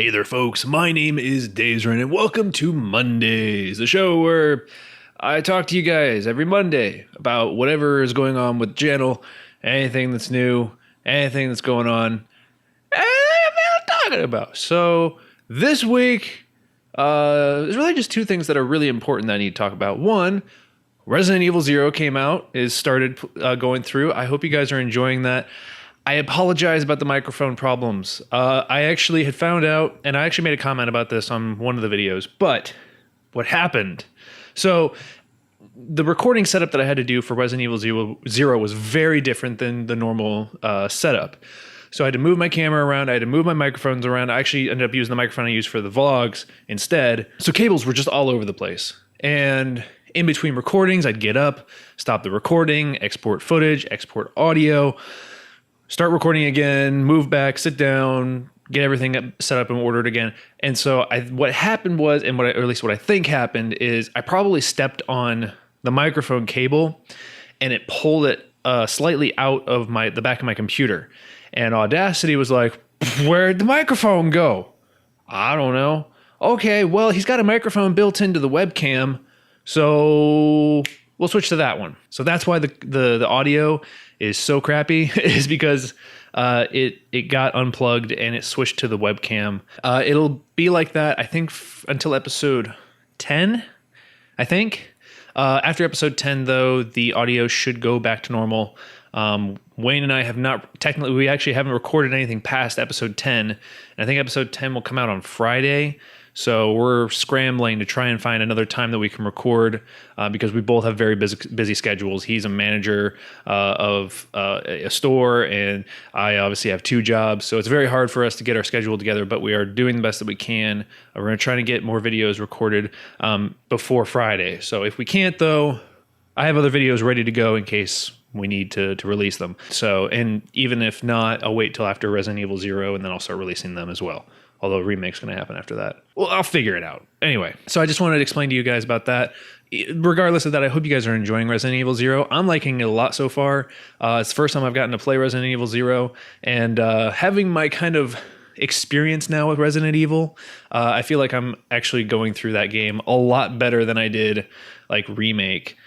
Hey there, folks. My name is Daizoren, and welcome to MonDaiz, the show where I talk to you guys every Monday about whatever is going on with the channel, anything that's new, anything that's going on, anything I'm talking about. So this week, there's really just two things that are really important that I need to talk about. One, Resident Evil 0 came out, is started going through. I hope you guys are enjoying that. I apologize about the microphone problems. I actually had found out, and I actually made a comment about this on one of the videos, but what happened? So the recording setup that I had to do for Resident Evil 0 was very different than the normal setup. So I had to move my camera around. I had to move my microphones around. I actually ended up using the microphone I used for the vlogs instead. So cables were just all over the place. And in between recordings, I'd get up, stop the recording, export footage, export audio, start recording again, move back, sit down, get everything set up and ordered again. And so what happened was, and or at least what I think happened, is I probably stepped on the microphone cable and it pulled it slightly out of the back of my computer. And Audacity was like, "Where'd the microphone go?" I don't know. Okay, well, he's got a microphone built into the webcam, so we'll switch to that one. So that's why the audio is so crappy, is because it got unplugged and it switched to the webcam. It'll be like that, I think, until episode 10, I think. After episode 10, though, the audio should go back to normal. Wayne and I have not, technically, we actually haven't recorded anything past episode 10. And I think episode 10 will come out on Friday. So we're scrambling to try and find another time that we can record because we both have very busy schedules. He's a manager of a store, and I obviously have two jobs. So it's very hard for us to get our schedule together, but we are doing the best that we can. We're going to try to get more videos recorded before Friday. So if we can't, though, I have other videos ready to go in case we need to release them. So, and even if not, I'll wait till after Resident Evil 0 and then I'll start releasing them as well. Although a remake's going to happen after that. Well, I'll figure it out. Anyway, so I just wanted to explain to you guys about that. Regardless of that, I hope you guys are enjoying Resident Evil 0. I'm liking it a lot so far. It's the first time I've gotten to play Resident Evil 0. And having my kind of experience now with Resident Evil, I feel like I'm actually going through that game a lot better than I did like Remake.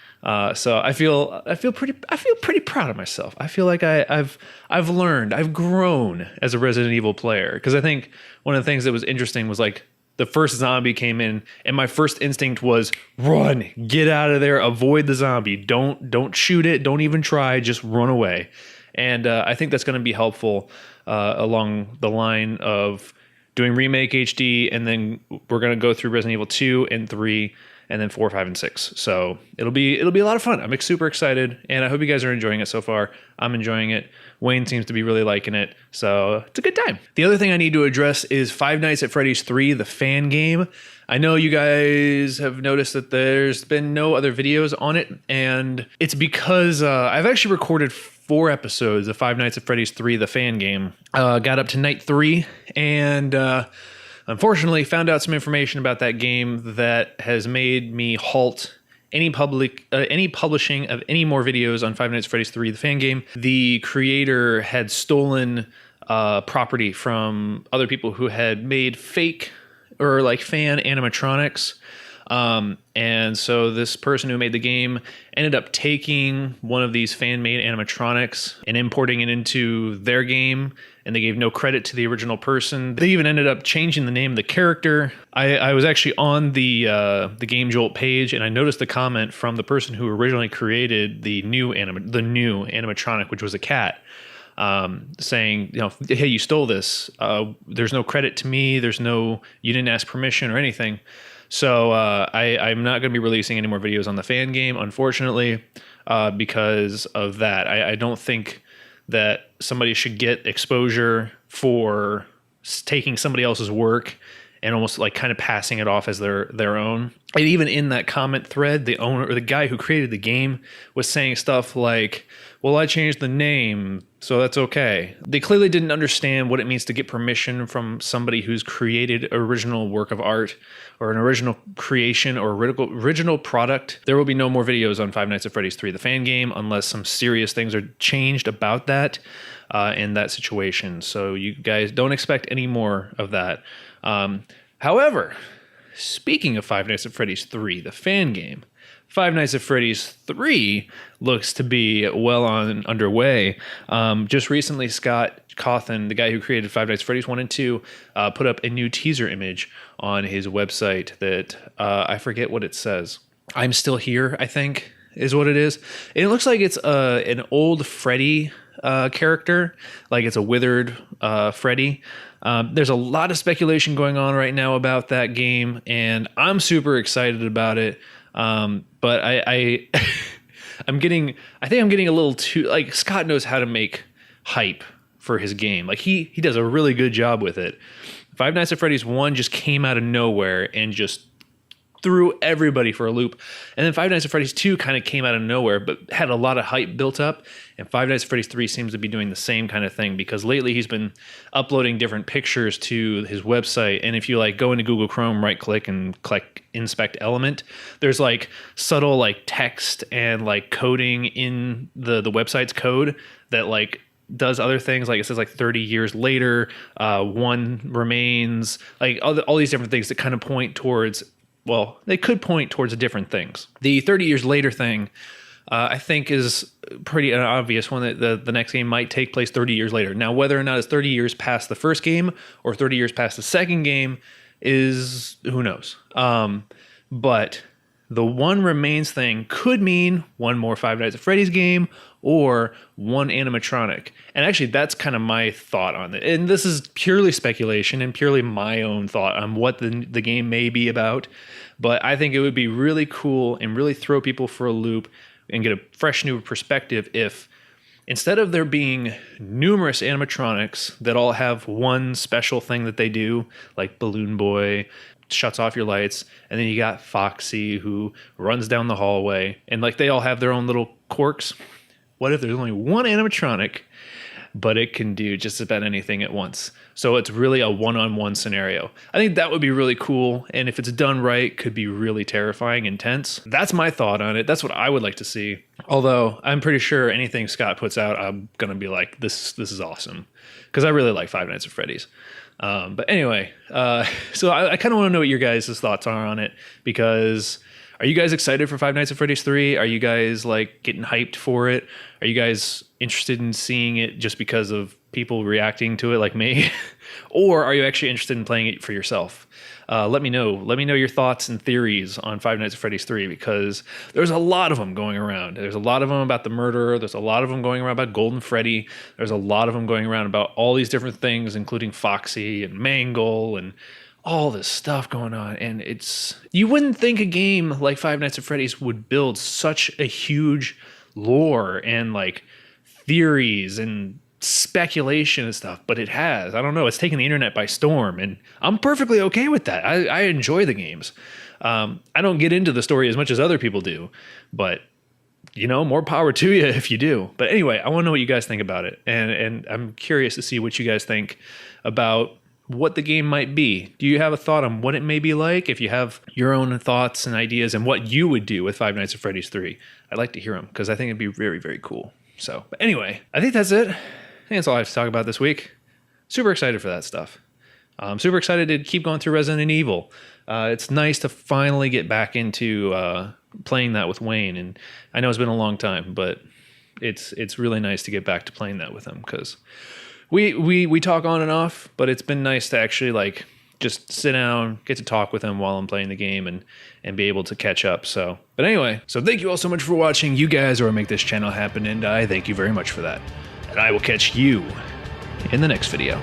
So I feel pretty proud of myself. I feel like I've learned, I've grown as a Resident Evil player. Because I think one of the things that was interesting was like the first zombie came in, and my first instinct was run, get out of there, avoid the zombie, don't shoot it, don't even try, just run away. And I think that's going to be helpful along the line of doing Remake HD, and then we're going to go through Resident Evil 2 and 3. And then 4, 5, and 6. So it'll be a lot of fun. I'm super excited, and I hope you guys are enjoying it so far. I'm enjoying it. Wayne seems to be really liking it, so it's a good time. The other thing I need to address is Five Nights at Freddy's 3, the fan game. I know you guys have noticed that there's been no other videos on it, and it's because I've actually recorded 4 episodes of Five Nights at Freddy's 3, the fan game. Got up to night 3, and unfortunately, found out some information about that game that has made me halt any publishing of any more videos on Five Nights at Freddy's 3, the fan game. The creator had stolen property from other people who had made fake or like fan animatronics. And so this person who made the game ended up taking one of these fan-made animatronics and importing it into their game, and they gave no credit to the original person. They even ended up changing the name of the character. I was actually on the Game Jolt page, and I noticed the comment from the person who originally created the new animatronic, which was a cat, saying, you know, hey, you stole this. There's no credit to me. You didn't ask permission or anything. So I'm not going to be releasing any more videos on the fan game, unfortunately, because of that. I don't think that somebody should get exposure for taking somebody else's work and almost like kind of passing it off as their own. And even in that comment thread, the owner or the guy who created the game was saying stuff like, well, I changed the name, so that's okay. They clearly didn't understand what it means to get permission from somebody who's created original work of art or an original creation or original product. There will be no more videos on Five Nights at Freddy's 3, the fan game, unless some serious things are changed about that in that situation. So you guys don't expect any more of that. However, speaking of Five Nights at Freddy's 3, the fan game, Five Nights at Freddy's 3 looks to be well underway. Just recently, Scott Cawthon, the guy who created Five Nights at Freddy's 1 and 2, put up a new teaser image on his website that I forget what it says. I'm Still Here, I think, is what it is. And it looks like it's an old Freddy character, like it's a withered Freddy. There's a lot of speculation going on right now about that game, and I'm super excited about it. But I I'm getting a little too, like, Scott knows how to make hype for his game. Like he does a really good job with it. Five Nights at Freddy's 1 just came out of nowhere and just threw everybody for a loop. And then Five Nights at Freddy's 2 kind of came out of nowhere, but had a lot of hype built up. And Five Nights at Freddy's 3 seems to be doing the same kind of thing, because lately he's been uploading different pictures to his website. And if you like go into Google Chrome, right click and click inspect element, there's like subtle like text and like coding in the website's code that like does other things. Like it says like 30 years later, one remains, like all these different things that kind of point towards, well, they could point towards different things. The 30 years later thing, I think, is pretty an obvious one, that the next game might take place 30 years later. Now, whether or not it's 30 years past the first game or 30 years past the second game is, who knows. But the one remains thing could mean one more Five Nights at Freddy's game or one animatronic. And actually, that's kind of my thought on it. And this is purely speculation and purely my own thought on what the game may be about. But I think it would be really cool and really throw people for a loop and get a fresh new perspective if, instead of there being numerous animatronics that all have one special thing that they do, like Balloon Boy shuts off your lights, and then you got Foxy who runs down the hallway, and like they all have their own little quirks. What if there's only one animatronic, but it can do just about anything at once? So it's really a one-on-one scenario. I think that would be really cool, and if it's done right, could be really terrifying, intense. That's my thought on it. That's what I would like to see. Although I'm pretty sure anything Scott puts out, I'm gonna be like, this is awesome, because I really like Five Nights at Freddy's. But anyway, so I kind of want to know what your guys' thoughts are on it, because are you guys excited for Five Nights at Freddy's 3? Are you guys like getting hyped for it? Are you guys interested in seeing it just because of people reacting to it like me? Or are you actually interested in playing it for yourself? Let me know. Let me know your thoughts and theories on Five Nights at Freddy's 3, because there's a lot of them going around. There's a lot of them about the murderer. There's a lot of them going around about Golden Freddy. There's a lot of them going around about all these different things, including Foxy and Mangle and all this stuff going on. And you wouldn't think a game like Five Nights at Freddy's would build such a huge lore and like theories and speculation and stuff, but it has. I don't know, it's taken the internet by storm, and I'm perfectly okay with that. I enjoy the games. I don't get into the story as much as other people do, but you know, more power to you if you do. But anyway, I want to know what you guys think about it, and I'm curious to see what you guys think about what the game might be. Do you have a thought on what it may be like? If you have your own thoughts and ideas and what you would do with Five Nights at Freddy's 3, I'd like to hear them, because I think it'd be very, very cool. So, but anyway, I think that's it. I think that's all I have to talk about this week. Super excited for that stuff. I'm super excited to keep going through Resident Evil. It's nice to finally get back into playing that with Wayne, and I know it's been a long time, but it's really nice to get back to playing that with him, because we talk on and off, but it's been nice to actually like just sit down, get to talk with him while I'm playing the game, and be able to catch up. So, but anyway, so thank you all so much for watching. You guys are what make this channel happen, and I thank you very much for that. And I will catch you in the next video.